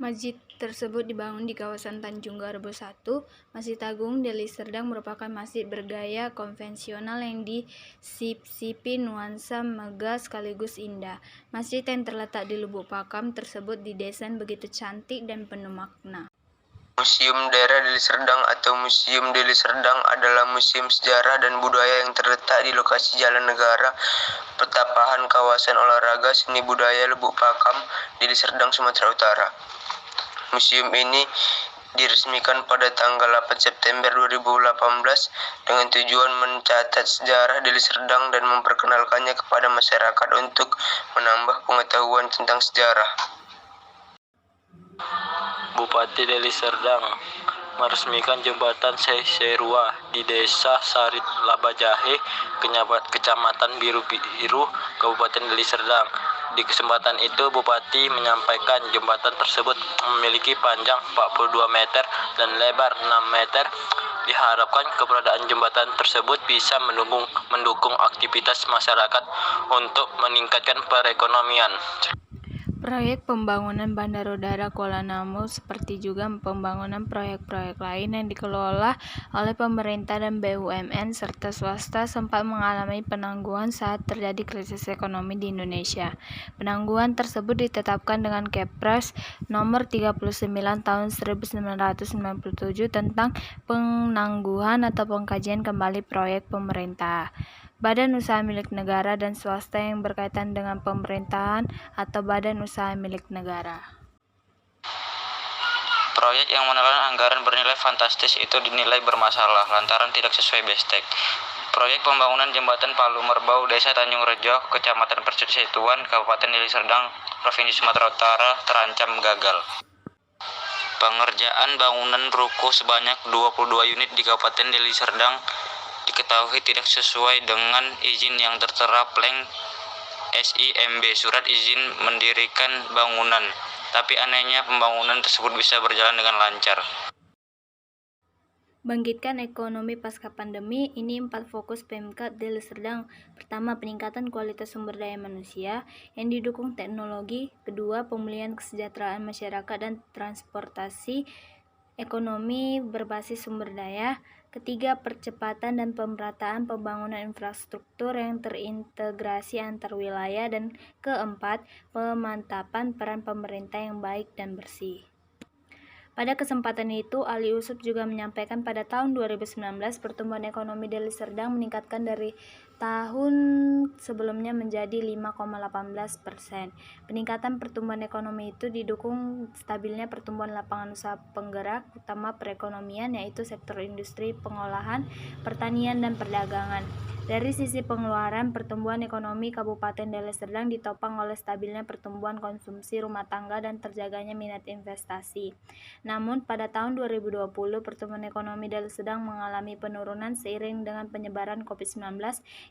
Masjid tersebut dibangun di kawasan Tanjung Garbo 1. Masjid Agung Deli Serdang merupakan masjid bergaya konvensional yang disisipi nuansa megah sekaligus indah. Masjid yang terletak di Lubuk Pakam tersebut didesain begitu cantik dan penuh makna. Museum Daerah Deli Serdang atau Museum Deli Serdang adalah museum sejarah dan budaya yang terletak di lokasi Jalan Negara, Pertapahan Kawasan Olahraga Seni Budaya Lubuk Pakam, Deli Serdang, Sumatera Utara. Museum ini diresmikan pada tanggal 8 September 2018 dengan tujuan mencatat sejarah Deli Serdang dan memperkenalkannya kepada masyarakat untuk menambah pengetahuan tentang sejarah. Bupati Deli Serdang meresmikan jembatan Seirua di Desa Sarit Labajahe, Kecamatan Biru-Biru, Kabupaten Deli Serdang. Di kesempatan itu, Bupati menyampaikan jembatan tersebut memiliki panjang 42 meter dan lebar 6 meter. Diharapkan keberadaan jembatan tersebut bisa mendukung aktivitas masyarakat untuk meningkatkan perekonomian. Proyek pembangunan Bandara Udara Kuala Namu seperti juga pembangunan proyek-proyek lain yang dikelola oleh pemerintah dan BUMN serta swasta sempat mengalami penangguhan saat terjadi krisis ekonomi di Indonesia. Penangguhan tersebut ditetapkan dengan Kepres nomor 39 tahun 1997 tentang penangguhan atau pengkajian kembali proyek pemerintah, badan usaha milik negara dan swasta yang berkaitan dengan pemerintahan atau badan usaha milik negara. Proyek yang menelan anggaran bernilai fantastis itu dinilai bermasalah lantaran tidak sesuai bestek. Proyek pembangunan jembatan Palu Merbau, Desa Tanjung Rejo, Kecamatan Persetuan, Kabupaten Deli Serdang, Provinsi Sumatera Utara terancam gagal. Pengerjaan bangunan ruko sebanyak 22 unit di Kabupaten Deli Serdang diketahui tidak sesuai dengan izin yang tertera Pleng SIMB, surat izin mendirikan bangunan. Tapi anehnya pembangunan tersebut bisa berjalan dengan lancar. Bangkitkan ekonomi pasca pandemi, ini 4 fokus Pemkab Deli Serdang. Pertama, peningkatan kualitas sumber daya manusia yang didukung teknologi. Kedua, pemulihan kesejahteraan masyarakat dan transportasi ekonomi berbasis sumber daya. Ketiga, percepatan dan pemerataan pembangunan infrastruktur yang terintegrasi antar wilayah. Dan keempat, pemantapan peran pemerintah yang baik dan bersih. Pada kesempatan itu, Ali Usuf juga menyampaikan pada tahun 2019 pertumbuhan ekonomi Deli Serdang meningkatkan dari tahun sebelumnya menjadi 5,18%. Peningkatan pertumbuhan ekonomi itu didukung stabilnya pertumbuhan lapangan usaha penggerak utama perekonomian, yaitu sektor industri, pengolahan, pertanian, dan perdagangan. Dari sisi pengeluaran, pertumbuhan ekonomi Kabupaten Deli Serdang ditopang oleh stabilnya pertumbuhan konsumsi rumah tangga dan terjaganya minat investasi. Namun, pada tahun 2020, pertumbuhan ekonomi Deli Serdang mengalami penurunan seiring dengan penyebaran COVID-19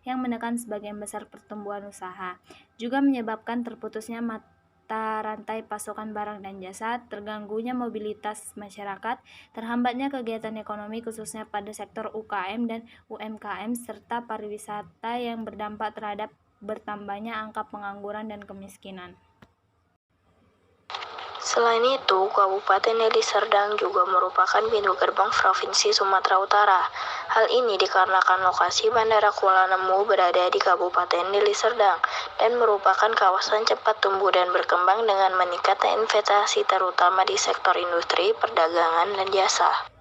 yang menekan sebagian besar pertumbuhan usaha. Juga menyebabkan terputusnya mata rantai pasokan barang dan jasa, terganggunya mobilitas masyarakat, terhambatnya kegiatan ekonomi khususnya pada sektor UKM dan UMKM, serta pariwisata yang berdampak terhadap bertambahnya angka pengangguran dan kemiskinan. Selain itu, Kabupaten Deli Serdang juga merupakan pintu gerbang Provinsi Sumatera Utara. Hal ini dikarenakan lokasi Bandara Kuala Namu berada di Kabupaten Deli Serdang dan merupakan kawasan cepat tumbuh dan berkembang dengan meningkatnya investasi terutama di sektor industri, perdagangan, dan jasa.